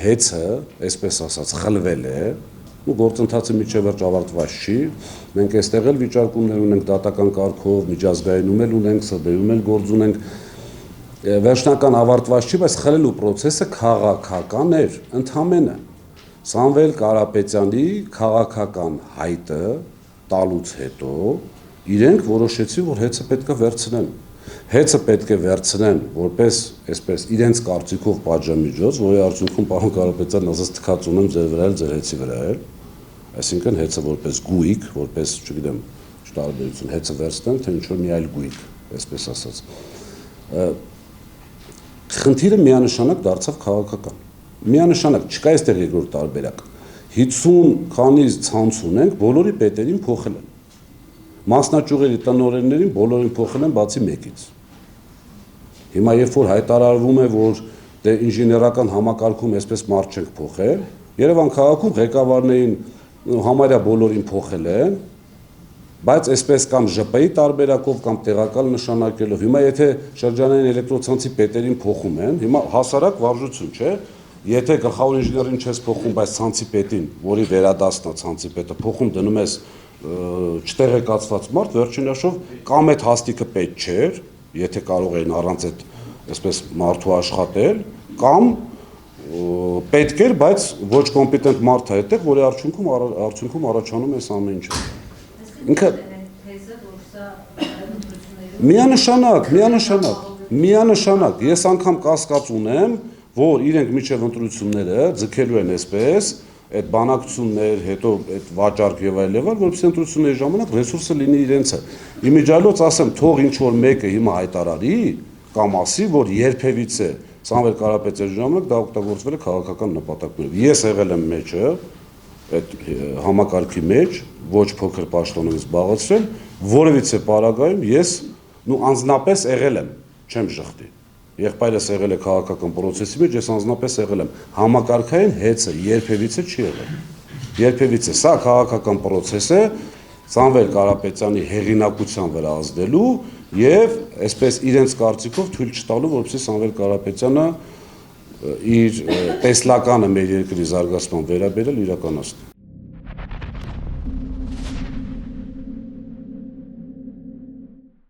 հեծը, այսպես ասած, խլվել է, ու գործընթացը միջև վերջ ավարտված չի, մենք այստեղ էլ վիճարկումներ ունենք դատական կարգով, միջազգայինում էլ ունենք, ՍԴ-ում էլ գործ ունենք, վերջնական ավարտված չի, բայց խլելու process-ը քաղաքական էր, ընդհանրապես Սամվել Կարապետյանի քաղաքական հայտը տալուց հետո իրենք որոշեցին, որ հեծը պետք է վերցնեն։ Հեծը պետք է վերցնեն որպես այսպես իրենց կարծիքով պատժամիջոց, որի արդյունքում պարոն Կարապետյանն ասաց թքած ունեմ ձեր վրա էլ, ձեր հեծի վրա էլ, այսինքն հեծը որպես գույք, որպես, չգիտեմ, տարբերություն, հեծը վերցնեն, թե ինչ-որ մի այլ գույք, այսպես ասած։ Խնդիրը միանշանակ դարձավ քաղաքական։ Միանշանակ չկա այստեղ երկրորդ տարբերակ։ 50 քանից ցանց ունենք, բոլորի պետերին փոխել են։ Մասնաճյուղերի տնօրեններին բոլորին փոխել են բացի մեկից։ Հիմա երբ որ հայտարարվում է, որ դե ինժեներական համակարգում այսպես մարդ չենք փոխել, Երևան քաղաքում ղեկավարներին համարյա բոլորին փոխել են, բայց այսպես կամ ԺՊ-ի տարբերակով կամ տեղակալ նշանակելով, հիմա եթե շրջանային էլեկտրոցանցի պետերին փոխում են, հիմա հասարակ վարժություն չէ, եթե գլխավոր ինժեներին չես փոխում, բայց ցանցի պետին, որի վերադասն է ցանցի պետը, փոխում դնում ես չտեղեկացված մարդ, վերջին հաշվով կամ այդ հաստիկը պետք չէր, եթե կարող էին առանց այդ այսպես մարդու աշխատել, կամ պետք էր, բայց ոչ կոմպետենտ մարդ է այդտեղ, որի արդյունքում առաջանում է ամեն ինչը։ Ինքը միանշանակ, ես անգամ կասկած ունեմ, որ իրենք միջև ընտրությունները ձգելու են այսպես, այդ բանակցություններ, հետո այդ վաճառք եւ այլ, որովհետեւ ընտրությունների ժամանակ ռեսուրսը լինի իրենցը։ Իմիջիալոց ասեմ, թող ինչ որ մեկը հիմա հայտարարի կամ ասի, որ երբևիցե Սամվել Կարապետյանի ժամանակ դա օգտագործվել է քաղաքական նպատակներով։ Ես եղել եմ մեջը, այդ համակարգի մեջ, ոչ փոքր պաշտոն եմ զբաղեցրել, որևիցե պարագայում ես անձնապես եղել եմ, չեմ ժխտի։ Եղբայրս եղել է քաղաքական process-ի մեջ, ես անձնապես եղել եմ։ Համակարգային հեծը երբևիցե չի եղել։ Երբևիցե սա քաղաքական process է Սամվել Կարապետյանի հեղինակության վրա ազդելու եւ այսպես իրենց կարծիքով թույլ չտալու, որպեսզի Սամվել Կարապետյանը իր տեսլականը մեր երկրի զարգացման վերաբերել իրականացնի։